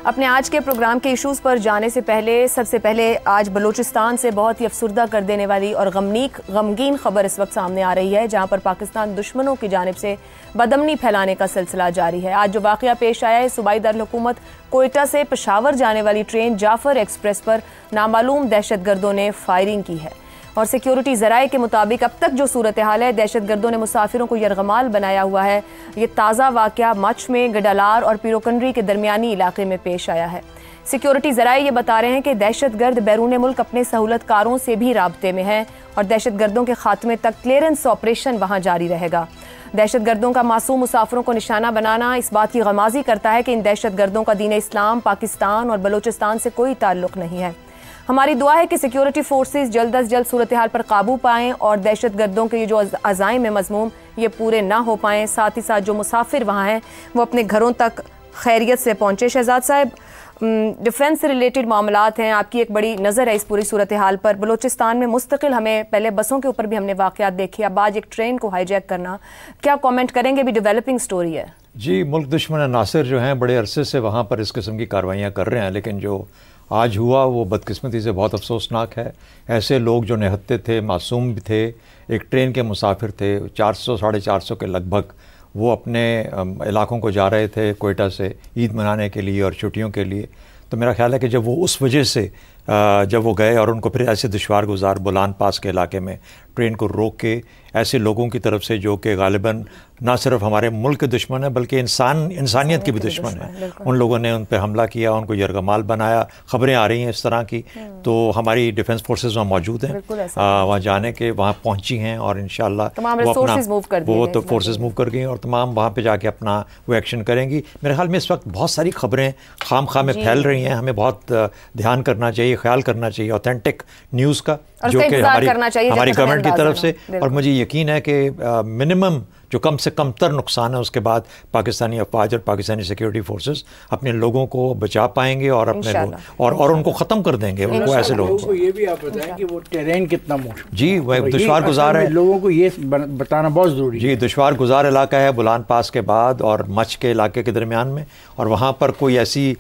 اپنے آج کے پروگرام کے ایشوز پر جانے سے پہلے سب سے پہلے آج بلوچستان سے بہت ہی افسردہ کر دینے والی اور غمگین خبر اس وقت سامنے آ رہی ہے، جہاں پر پاکستان دشمنوں کی جانب سے بدامنی پھیلانے کا سلسلہ جاری ہے۔ آج جو واقعہ پیش آیا ہے، صوبائی دارالحکومت کوئٹہ سے پشاور جانے والی ٹرین جعفر ایکسپریس پر نامعلوم دہشت گردوں نے فائرنگ کی ہے، اور سیکیورٹی ذرائع کے مطابق اب تک جو صورتحال ہے، دہشت گردوں نے مسافروں کو یرغمال بنایا ہوا ہے۔ یہ تازہ واقعہ مچ میں گڈالار اور پیروکنڈری کے درمیانی علاقے میں پیش آیا ہے۔ سیکیورٹی ذرائع یہ بتا رہے ہیں کہ دہشت گرد بیرون ملک اپنے سہولت کاروں سے بھی رابطے میں ہیں اور دہشت گردوں کے خاتمے تک کلیئرنس آپریشن وہاں جاری رہے گا۔ دہشت گردوں کا معصوم مسافروں کو نشانہ بنانا اس بات کی غمازی کرتا ہے کہ ان دہشت گردوں کا دین اسلام، پاکستان اور بلوچستان سے کوئی تعلق نہیں ہے۔ ہماری دعا ہے کہ سیکیورٹی فورسز جلد از جلد صورتحال پر قابو پائیں اور دہشت گردوں کے جو عزائم مذموم یہ پورے نہ ہو پائیں، ساتھ ہی ساتھ جو مسافر وہاں ہیں وہ اپنے گھروں تک خیریت سے پہنچے۔ شہزاد صاحب، ڈیفنس سے ریلیٹڈ معاملات ہیں، آپ کی ایک بڑی نظر ہے اس پوری صورتحال پر۔ بلوچستان میں مستقل ہمیں پہلے بسوں کے اوپر بھی ہم نے واقعات دیکھے، اب آج ایک ٹرین کو ہائی جیک کرنا، کیا کامنٹ کریں گے؟ بھی ڈیولپنگ سٹوری ہے جی۔ ملک دشمن عناصر جو ہیں بڑے عرصے سے وہاں پر اس قسم کی کاروائیاں کر رہے ہیں، لیکن جو آج ہوا وہ بدقسمتی سے بہت افسوسناک ہے۔ ایسے لوگ جو نہتے تھے، معصوم بھی تھے، ایک ٹرین کے مسافر تھے، 400-450 کے لگ بھگ، وہ اپنے علاقوں کو جا رہے تھے کوئٹہ سے عید منانے کے لیے اور چھٹیوں کے لیے۔ تو میرا خیال ہے کہ جب وہ اس وجہ سے جب وہ گئے اور ان کو پھر ایسے دشوار گزار بولان پاس کے علاقے میں ٹرین کو روک کے ایسے لوگوں کی طرف سے جو کہ غالباً نہ صرف ہمارے ملک کے دشمن ہیں بلکہ انسانیت کے بھی دشمن ہیں، ان لوگوں نے ان پہ حملہ کیا، ان کو یرغمال بنایا۔ خبریں آ رہی ہیں اس طرح کی، تو ہماری ڈیفنس فورسز وہاں موجود ہیں، وہاں جانے کے وہاں پہنچی ہیں اور انشاءاللہ وہ تو فورسز موو کر گئی اور تمام وہاں پہ جا کے اپنا وہ ایکشن کریں گی۔ میرے خیال میں اس وقت بہت ساری خبریں خام خواہ میں پھیل رہی ہیں، ہمیں بہت دھیان کرنا چاہیے، خیال کرنا چاہیے اوتھینٹک نیوز کا جو کہ ہماری گورنمنٹ کی طرف سے، اور مجھے یقین ہے کہ منیمم جو کم سے کم تر نقصان ہے اس کے بعد پاکستانی افواج اور پاکستانی سیکیورٹی فورسز اپنے لوگوں کو بچا پائیں گے اور اپنے اور ان کو ختم کر دیں گے، ان کو ایسے لوگوں کو۔ یہ بھی آپ بتائیں کہ وہ ٹیرین کتنا جی وہ دشوار گزار ہے، لوگوں کو یہ بتانا بہت ضروری ہے۔ جی دشوار گزار علاقہ ہے بولان پاس کے بعد اور مچ کے علاقے کے درمیان میں، اور وہاں پر کوئی ایسی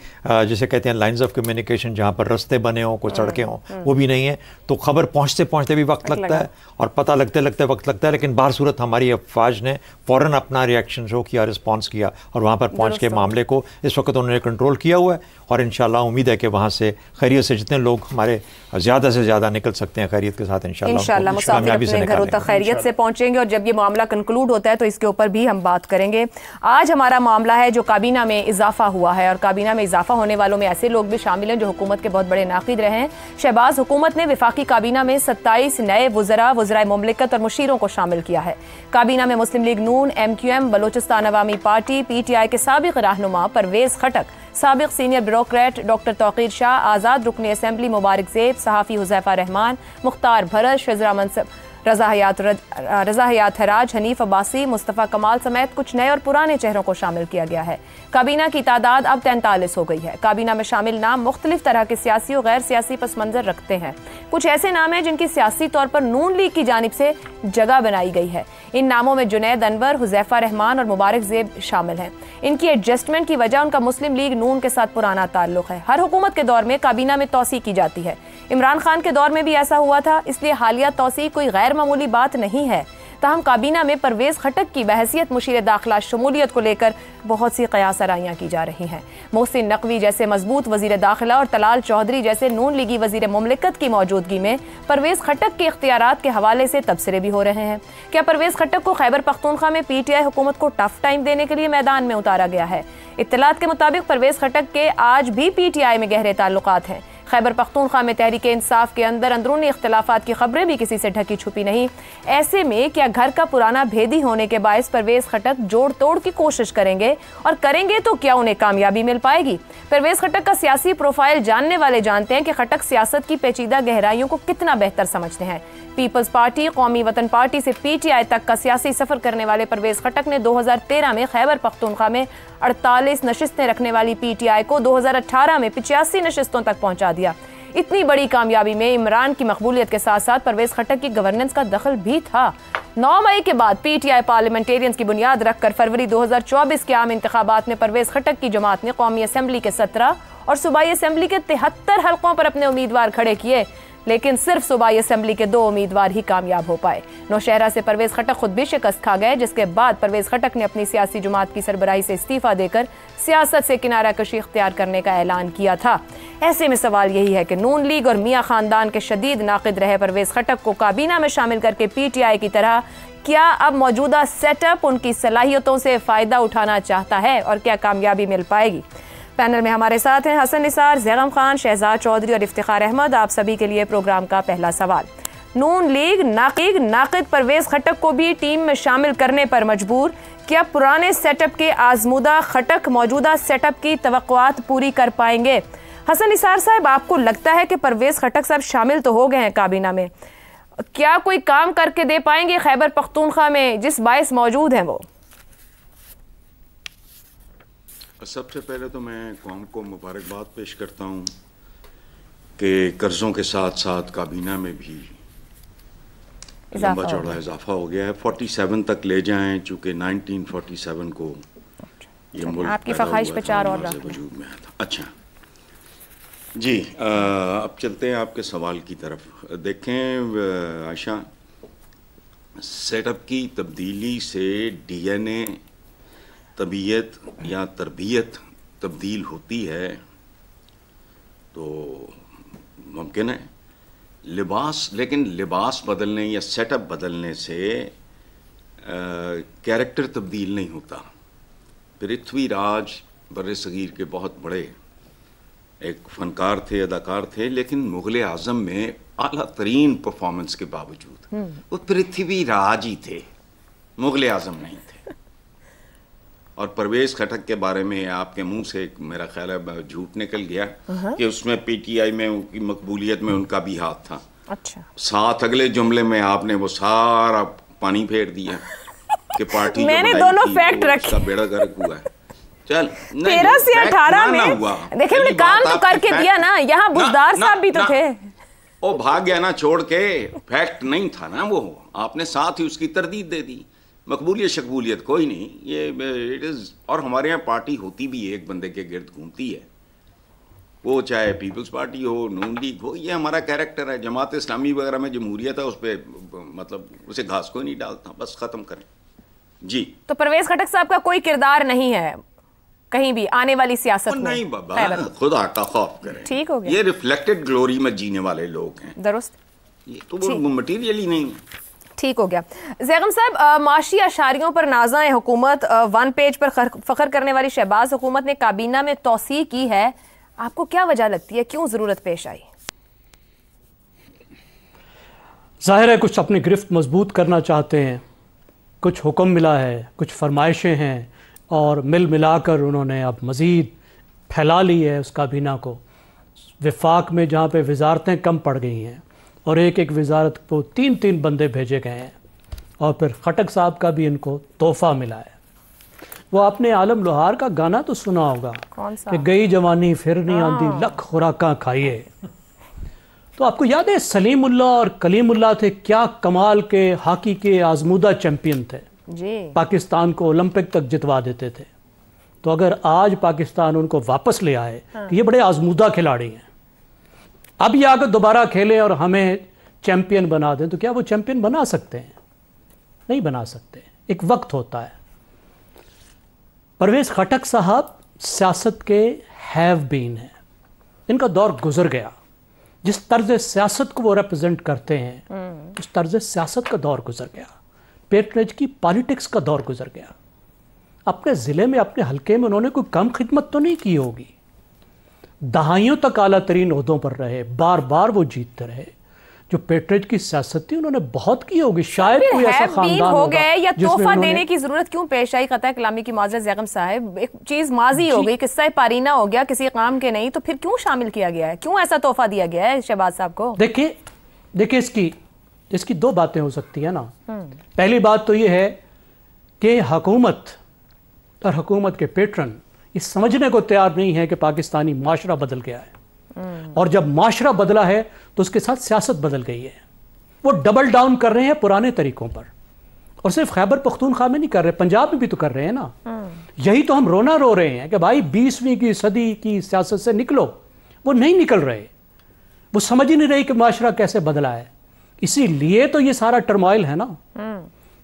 جسے کہتے ہیں لائنز آف کمیونیکیشن جہاں پر رستے بنے ہوں، کوئی سڑکیں ہوں، وہ بھی نہیں ہیں، تو خبر پہنچتے پہنچتے بھی وقت لگتا ہے اور پتہ لگتے لگتے وقت لگتا ہے، لیکن بہر صورت ہماری افواج نے فوراً اپنا ریئیکشن شو کیا، رسپانس کیا اور وہاں پر پہنچ کے معاملے کو اس وقت انہوں نے کنٹرول کیا ہوا ہے، اور انشاءاللہ امید ہے کہ وہاں سے خیریت سے جتنے لوگ ہمارے زیادہ سے زیادہ نکل سکتے ہیں خیریت کے ساتھ انشاءاللہ مسافر اپنے گھروں تک خیریت سے پہنچیں گے، اور جب یہ معاملہ کنکلوڈ ہوتا ہے تو اس کے اوپر بھی ہم بات کریں گے۔ آج ہمارا معاملہ ہے جو کابینہ میں اضافہ ہوا ہے، اور کابینہ میں اضافہ ہونے والوں میں ایسے لوگ بھی شامل ہیں جو حکومت کے بہت بڑے ناقد رہے ہیں۔ شہباز حکومت نے وفاقی کابینہ میں 27 نئے وزرائے مملکت اور مشیروں کو شامل کیا ہے۔ کابینہ میں مسلم لیگ نون، MQM، بلوچستان عوامی پارٹی، PTI کے سابق رہنما پرویز خٹک، سابق سینئر بیوروکریٹ ڈاکٹر توقیر شاہ، آزاد رکن اسمبلی مبارک زیب، صحافی حذیفہ رحمان، مختار بھرت، شزرا منصب، رضا حیات حراج، حنیف عباسی، مصطفیٰ کمال سمیت کچھ نئے اور پرانے چہروں کو شامل کیا گیا ہے۔ کابینہ کی تعداد اب 43 ہو گئی ہے۔ کابینہ میں شامل نام مختلف طرح کے سیاسی اور غیر سیاسی پس منظر رکھتے ہیں۔ کچھ ایسے نام ہیں جن کی سیاسی طور پر نون لیگ کی جانب سے جگہ بنائی گئی ہے۔ ان ناموں میں جنید انور، حذیفہ رحمان اور مبارک زیب شامل ہیں۔ ان کی ایڈجسٹمنٹ کی وجہ ان کا مسلم لیگ نون کے ساتھ پرانا تعلق ہے۔ ہر حکومت کے دور میں کابینہ میں توسیع کی جاتی ہے۔ عمران خان کے دور میں بھی ایسا ہوا تھا، اس لیے حالیہ توسیع کوئی غیر معمولی بات نہیں ہے۔ تاہم کابینہ میں پرویز خٹک کی بحیثیت مشیر داخلہ شمولیت کو لے کر بہت سی قیاس آرائیاں کی جا رہی ہیں۔ محسن نقوی جیسے مضبوط وزیر داخلہ اور طلال چودھری جیسے نون لیگی وزیر مملکت کی موجودگی میں پرویز خٹک کے اختیارات کے حوالے سے تبصرے بھی ہو رہے ہیں۔ کیا پرویز خٹک کو خیبر پختونخوا میں PTI حکومت کو ٹف ٹائم دینے کے لیے میدان میں اتارا گیا ہے؟ اطلاعات کے مطابق پرویز خٹک کے آج بھی PTI میں گہرے تعلقات ہیں۔ خیبر پختونخوا میں تحریک انصاف کے اندر اندرونی اختلافات کی خبریں بھی کسی سے ڈھکی چھپی نہیں۔ ایسے میں کیا گھر کا پرانا بھیدی ہونے کے باعث پرویز خٹک جوڑ توڑ کی کوشش کریں گے، اور کریں گے تو کیا انہیں کامیابی مل پائے گی؟ پرویز خٹک کا سیاسی پروفائل جاننے والے جانتے ہیں کہ خٹک سیاست کی پیچیدہ گہرائیوں کو کتنا بہتر سمجھتے ہیں۔ پیپلز پارٹی، قومی وطن پارٹی سے PTI تک کا سیاسی سفر کرنے والے پرویز خٹک نے 2013 میں خیبر پختونخوا میں 48 نشستیں رکھنے والی PTI کو 2018 میں 85 نشستوں تک پہنچا دیا۔ اتنی بڑی کامیابی میں عمران کی مقبولیت کے ساتھ ساتھ پرویز خٹک کی گورننس کا دخل بھی تھا۔ 9 مئی کے بعد PTI پارلیمنٹیرینز کی بنیاد رکھ کر فروری 2024 کے عام انتخابات میں پرویز خٹک کی جماعت نے قومی اسمبلی کے 17 اور صوبائی اسمبلی کے 73 حلقوں پر اپنے امیدوار کھڑے کیے، لیکن صرف صوبائی اسمبلی کے 2 امیدوار ہی کامیاب ہو پائے۔ نوشہرہ سے پرویز خٹک خود بھی شکست کھا گئے، جس کے بعد پرویز خٹک نے اپنی سیاسی جماعت کی سربراہی سے استعفیٰ دے کر سیاست سے کنارہ کشی اختیار کرنے کا اعلان کیا تھا۔ ایسے میں سوال یہی ہے کہ نون لیگ اور میاں خاندان کے شدید ناقد رہے پرویز خٹک کو کابینہ میں شامل کر کے پی ٹی آئی کی طرح کیا اب موجودہ سیٹ اپ ان کی صلاحیتوں سے فائدہ اٹھانا چاہتا ہے اور کیا کامیابی مل پائے گی؟ پینل میں ہمارے ساتھ ہیں حسن نثار، زیغم خان، شہزاد چودھری اور افتخار احمد۔ آپ سبھی کے لیے پروگرام کا پہلا سوال، نون لیگ ناقد پرویز خٹک کو بھی ٹیم میں شامل کرنے پر مجبور، کیا پرانے سیٹ اپ کے آزمودہ خٹک موجودہ سیٹ اپ کی توقعات پوری کر پائیں گے؟ حسن نثار صاحب، آپ کو لگتا ہے کہ پرویز خٹک صاحب شامل تو ہو گئے ہیں کابینہ میں، کیا کوئی کام کر کے دے پائیں گے خیبر پختونخوا میں جس باعث موجود ہیں وہ؟ سب سے پہلے تو میں قوم کو مبارکباد پیش کرتا ہوں کہ قرضوں کے ساتھ ساتھ کابینہ میں بھی لمبا چوڑا اضافہ ہو گیا ہے، 47 تک لے جائیں، چونکہ 1947 کو یہ ملک آپ کی فخائش پہ 4 اور وجود میں آیا تھا۔ اچھا جی، اب چلتے ہیں آپ کے سوال کی طرف۔ دیکھیں عائشہ، سیٹ اپ کی تبدیلی سے ڈی این اے، طبیعت یا تربیت تبدیل ہوتی ہے تو ممکن ہے لیکن لباس بدلنے یا سیٹ اپ بدلنے سے کیریکٹر تبدیل نہیں ہوتا۔ پرتھوی راج بر صغیر کے بہت بڑے ایک فنکار تھے، اداکار تھے، لیکن مغل اعظم میں اعلیٰ ترین پرفارمنس کے باوجود وہ پرتھوی راج ہی تھے، مغل اعظم نہیں تھے۔ اور پرویز خٹک کے بارے میں آپ کے منہ سے میرا خیال ہے جھوٹ نکل گیا کہ اس میں پی ٹی آئی میں ان کی مقبولیت میں ان کا بھی ہاتھ تھا۔ اچھا، ساتھ اگلے جملے میں آپ نے وہ سارا پانی پھیر دیا کہ پارٹی میں نے دونوں فیکٹ رکھے، بیڑا گرک ہوا ہے۔ چل 13 سے 18 میں دیکھیں میں نے کام تو کر کے دیا نا، یہاں بزدار صاحب بھی تو تھے۔ وہ بھاگ گیا نا چھوڑ کے، فیکٹ نہیں تھا نا وہ، آپ نے ساتھ ہی اس کی تردید دے دی۔ مقبولیت شقبولیت کوئی نہیں، یہ اور ہمارے یہاں پارٹی ہوتی بھی ایک بندے کے گرد گھومتی ہے، وہ چاہے پیپلز پارٹی ہو، نون لیگ ہو، یہ ہمارا کیریکٹر ہے۔ جماعت اسلامی وغیرہ میں جمہوریت ہے، اس پہ مطلب اسے گھاس کوئی نہیں ڈالتا، بس ختم کریں۔ جی، تو پرویز خٹک صاحب کا کوئی کردار نہیں ہے کہیں بھی آنے والی سیاست میں؟ نہیں بابا، خدا کا خوف کریں، ٹھیک ہو گیا، یہ ریفلیکٹڈ گلوری میں جینے والے لوگ ہیں، درست، یہ تو وہ مٹیریل ہی نہیں ہے۔ ٹھیک ہو گیا۔ زیغم صاحب، معاشی اشاریوں پر نازاں حکومت، 1 پیج پر فخر کرنے والی شہباز حکومت نے کابینہ میں توسیع کی ہے، آپ کو کیا وجہ لگتی ہے، کیوں ضرورت پیش آئی؟ ظاہر ہے کچھ اپنی گرفت مضبوط کرنا چاہتے ہیں، کچھ حکم ملا ہے، کچھ فرمائشیں ہیں، اور ملا کر انہوں نے اب مزید پھیلا لی ہے اس کابینہ کو۔ وفاق میں جہاں پہ وزارتیں کم پڑ گئی ہیں اور ایک وزارت کو 3 بندے بھیجے گئے ہیں، اور پھر خٹک صاحب کا بھی ان کو تحفہ ملا ہے۔ وہ آپ نے عالم لوہار کا گانا تو سنا ہوگا کہ گئی جوانی پھر نہیں آندی، لکھ خوراکاں کھائیے۔ تو آپ کو یاد ہے سلیم اللہ اور کلیم اللہ تھے، کیا کمال کے ہاکی کے آزمودہ چیمپئن تھے، پاکستان کو اولمپک تک جتوا دیتے تھے۔ تو اگر آج پاکستان ان کو واپس لے آئے کہ یہ بڑے آزمودہ کھلاڑی ہیں، اب یہ آگے دوبارہ کھیلیں اور ہمیں چیمپئن بنا دیں، تو کیا وہ چیمپئن بنا سکتے ہیں؟ نہیں بنا سکتے، ایک وقت ہوتا ہے۔ پرویز خٹک صاحب سیاست کے ہیو بین ہیں، ان کا دور گزر گیا۔ جس طرز سیاست کو وہ ریپرزینٹ کرتے ہیں اس طرز سیاست کا دور گزر گیا، پیٹرنیج کی پالیٹکس کا دور گزر گیا۔ اپنے ضلع میں، اپنے حلقے میں انہوں نے کوئی کم خدمت تو نہیں کی ہوگی، دہائیوں تک اعلیٰ ترین عہدوں پر رہے، بار بار وہ جیتتے رہے۔ جو پیٹرنیج کی سیاست تھی انہوں نے بہت کی ہوگی، شاید کوئی ایسا خاندان ہو گئے یا تحفہ دینے کی ضرورت کیوں پیش آئی؟ قطع کلامی کی معذرت زیغم صاحب، ایک چیز ماضی ہو گئی، قصہ پارینہ ہو گیا، کسی کام کے نہیں، تو پھر کیوں شامل کیا گیا ہے، کیوں ایسا تحفہ دیا گیا ہے شہباز صاحب کو؟ دیکھیں اس کی 2 باتیں ہو سکتی ہیں نا۔ پہلی بات تو یہ ہے کہ حکومت اور حکومت کے پیٹرن یہ سمجھنے کو تیار نہیں ہے کہ پاکستانی معاشرہ بدل گیا ہے، اور جب معاشرہ بدلا ہے تو اس کے ساتھ سیاست بدل گئی ہے۔ وہ ڈبل ڈاؤن کر رہے ہیں پرانے طریقوں پر، اور صرف خیبر پختونخوا میں نہیں کر رہے، پنجاب میں بھی تو کر رہے ہیں نا. یہی تو ہم رونا رو رہے ہیں کہ بھائی 20ویں کی صدی کی سیاست سے نکلو. وہ نہیں نکل رہے، وہ سمجھ ہی نہیں رہی کہ معاشرہ کیسے بدلا ہے. اسی لیے تو یہ سارا ٹرمائل ہے نا.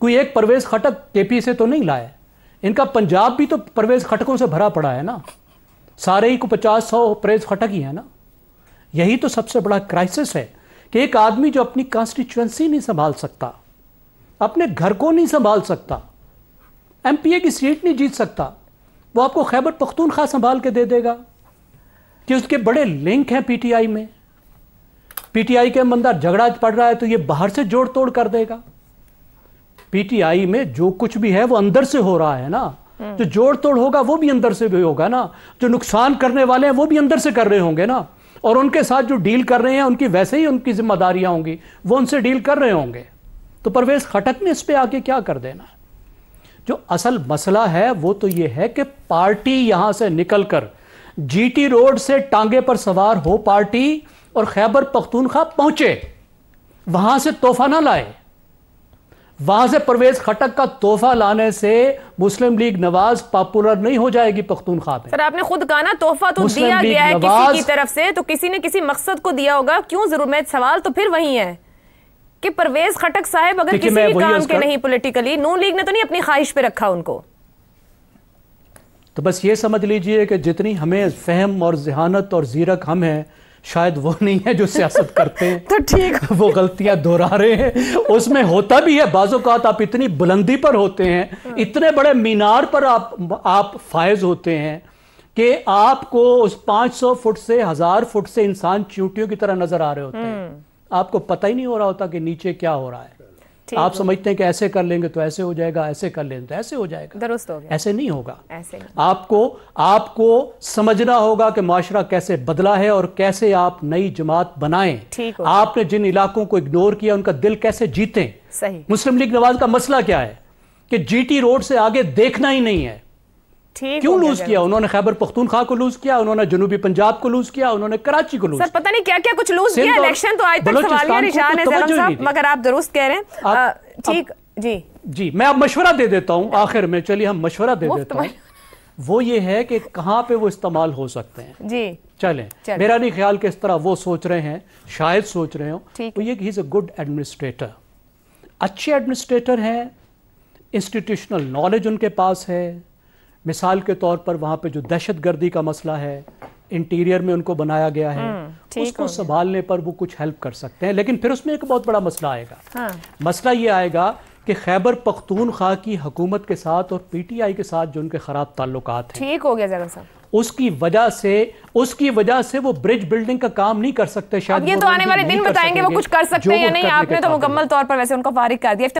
کوئی ایک پرویز خٹک کے پی سے تو نہیں لائے، ان کا پنجاب بھی تو پرویز خٹکوں سے بھرا پڑا ہے نا. سارے ہی کو 50-100 پرویز خٹک ہی ہے نا. یہی تو سب سے بڑا کرائسس ہے کہ ایک آدمی جو اپنی کانسٹیچوئنسی نہیں سنبھال سکتا، اپنے گھر کو نہیں سنبھال سکتا، ایم پی اے کی سیٹ نہیں جیت سکتا، وہ آپ کو خیبر پختونخوا سنبھال کے دے دے گا کہ اس کے بڑے لنک ہیں پی ٹی آئی میں. پی ٹی آئی کے اندر جھگڑا پڑ رہا ہے تو یہ باہر سے جوڑ توڑ کر دے گا. پی ٹی آئی میں جو کچھ بھی ہے وہ اندر سے ہو رہا ہے نا. جو جوڑ توڑ ہوگا وہ بھی اندر سے بھی ہوگا نا. جو نقصان کرنے والے ہیں وہ بھی اندر سے کر رہے ہوں گے نا. اور ان کے ساتھ جو ڈیل کر رہے ہیں ان کی ویسے ہی ان کی ذمہ داریاں ہوں گی، وہ ان سے ڈیل کر رہے ہوں گے. تو پرویز خٹک نے اس پہ آگے کیا کر دینا ہے؟ جو اصل مسئلہ ہے وہ تو یہ ہے کہ پارٹی یہاں سے نکل کر جی ٹی روڈ سے ٹانگے پر سوار ہو پارٹی اور خیبر پختونخوا پہنچے، وہاں سے تحفہ نہ لائے. وہاں سے پرویز خٹک کا تحفہ لانے سے مسلم لیگ نواز پاپولر نہیں ہو جائے گی پختونخوا میں. سر آپ نے خود کہا نا تحفہ تو دیا گیا ہے کسی کی طرف سے، تو کسی نے کسی مقصد کو دیا ہوگا. کیوں ضرورت؟ سوال تو پھر وہی ہے کہ پرویز خٹک صاحب اگر کسی بھی کام کے نہیں پولیٹیکلی، نون لیگ نے تو نہیں اپنی خواہش پہ رکھا ان کو. تو بس یہ سمجھ لیجئے کہ جتنی ہمیں فہم اور ذہانت اور زیرک ہم ہیں، شاید وہ نہیں ہے جو سیاست کرتے ہیں. تو ٹھیک، وہ غلطیاں دہرا رہے ہیں. اس میں ہوتا بھی ہے بعض اوقات آپ اتنی بلندی پر ہوتے ہیں، اتنے بڑے مینار پر آپ فائز ہوتے ہیں کہ آپ کو اس 500 فٹ سے 1000 فٹ سے انسان چیونٹیوں کی طرح نظر آ رہے ہوتے ہیں. آپ کو پتہ ہی نہیں ہو رہا ہوتا کہ نیچے کیا ہو رہا ہے. آپ سمجھتے ہیں کہ ایسے کر لیں گے تو ایسے ہو جائے گا، ایسے کر لیں گے تو ایسے ہو جائے گا. درست ہو گیا. ایسے نہیں ہوگا. آپ کو سمجھنا ہوگا کہ معاشرہ کیسے بدلا ہے اور کیسے آپ نئی جماعت بنائیں. آپ نے جن علاقوں کو اگنور کیا ان کا دل کیسے جیتیں. صحیح. مسلم لیگ نواز کا مسئلہ کیا ہے کہ جی ٹی روڈ سے آگے دیکھنا ہی نہیں ہے. کیوں لوز کیا؟ انہوں نے خیبر پختونخوا کو لوز کیا، انہوں نے جنوبی پنجاب کو لوز کیا، انہوں نے کراچی کو لوز کیا. سر پتہ نہیں کیا کیا کچھ لوز کیا. الیکشن تو آج تک سوالیہ نشان ہے زلم صاحب، مگر آپ درست کہہ رہے ہیں. ٹھیک جی میں اب مشورہ دے دیتا ہوں آخر میں. چلیے ہم مشورہ دے دیتا ہوں. وہ یہ ہے کہ کہاں پہ وہ استعمال ہو سکتے ہیں. جی چلیں. میرا نہیں خیال کہ اس طرح وہ سوچ رہے ہیں، شاید سوچ رہے ہوں. وہ یہ کہ ہی از اے گڈ ایڈمنسٹریٹر، اچھے ایڈمنسٹریٹر ہیں، انسٹیٹیوشنل نالج ان کے پاس ہے. مثال کے طور پر وہاں پہ جو دہشت گردی کا مسئلہ ہے، انٹیریئر میں ان کو بنایا گیا ہے، اس کو سنبھالنے پر وہ کچھ ہیلپ کر سکتے ہیں. لیکن پھر اس میں ایک بہت بڑا مسئلہ آئے گا. مسئلہ یہ آئے گا کہ خیبر پختونخوا کی حکومت کے ساتھ اور پی ٹی آئی کے ساتھ جو ان کے خراب تعلقات ہیں، ٹھیک ہو گیا زلم صاحب، اس کی وجہ سے وہ برج بلڈنگ کا کام نہیں کر سکتے. شاید یہ تو آنے والے دن بتائیں گے وہ کچھ کر سکتے ہیں یا نہیں. آپ نے تو مکمل طور پر ویسے ان کو فارغ کر دیا.